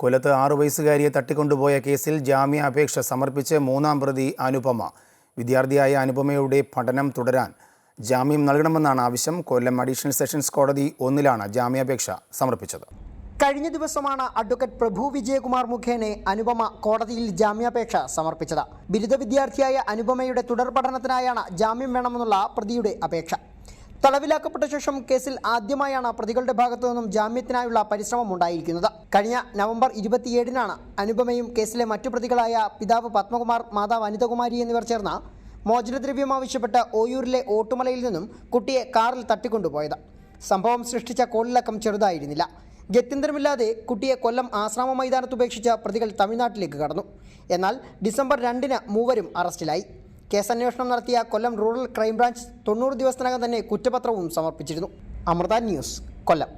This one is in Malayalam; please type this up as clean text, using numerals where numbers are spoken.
കൊല്ലത്ത് 6 വയസ്സുകാരിയെ തട്ടിക്കൊണ്ടുപോയ കേസിൽ ജാമ്യാപേക്ഷ സമർപ്പിച്ച് മൂന്നാം പ്രതി അനുപമ. വിദ്യാർത്ഥിയായ അനുപമയുടെ പഠനം തുടരാൻ ജാമ്യം നൽകണമെന്നാണ് ആവശ്യം. കൊല്ലം അഡീഷണൽ സെഷൻസ് കോടതി 1-ലാണ് ജാമ്യാപേക്ഷ സമർപ്പിച്ചത്. കഴിഞ്ഞ ദിവസമാണ് അഡ്വക്കേറ്റ് പ്രഭു വിജയകുമാർ മുഖേന അനുപമ കോടതിയിൽ ജാമ്യാപേക്ഷ സമർപ്പിച്ചത്. ബിരുദ വിദ്യാർത്ഥിയായ അനുപമയുടെ തുടർ പഠനത്തിനായാണ് ജാമ്യം വേണമെന്നുള്ള പ്രതിയുടെ അപേക്ഷ. തടവിലാക്കപ്പെട്ട ശേഷം കേസിൽ ആദ്യമായാണ് പ്രതികളുടെ ഭാഗത്തു നിന്നും ജാമ്യത്തിനായുള്ള പരിശ്രമം ഉണ്ടായിരിക്കുന്നത്. കഴിഞ്ഞ നവംബർ 27-നാണ് അനുപമയും കേസിലെ മറ്റു പ്രതികളായ പിതാവ് പത്മകുമാർ, മാതാവ് അനിതകുമാരി എന്നിവർ ചേർന്ന് മോചനദ്രവ്യം ആവശ്യപ്പെട്ട് ഓയൂരിലെ ഓട്ടുമലയിൽ നിന്നും കുട്ടിയെ കാറിൽ തട്ടിക്കൊണ്ടുപോയത്. സംഭവം സൃഷ്ടിച്ച കോളിളക്കം ചെറുതായിരുന്നില്ല. ഗത്യന്തരമില്ലാതെ കുട്ടിയെ കൊല്ലം ആശ്രാമ മൈതാനത്ത് ഉപേക്ഷിച്ച പ്രതികൾ തമിഴ്നാട്ടിലേക്ക് കടന്നു. എന്നാൽ ഡിസംബർ 2-ന് മൂവരും അറസ്റ്റിലായി. കേസന്വേഷണം നടത്തിയ കൊല്ലം റൂറൽ ക്രൈംബ്രാഞ്ച് 90 ദിവസത്തിനകം തന്നെ കുറ്റപത്രവും സമർപ്പിച്ചിരുന്നു. അമൃത ന്യൂസ്, കൊല്ലം.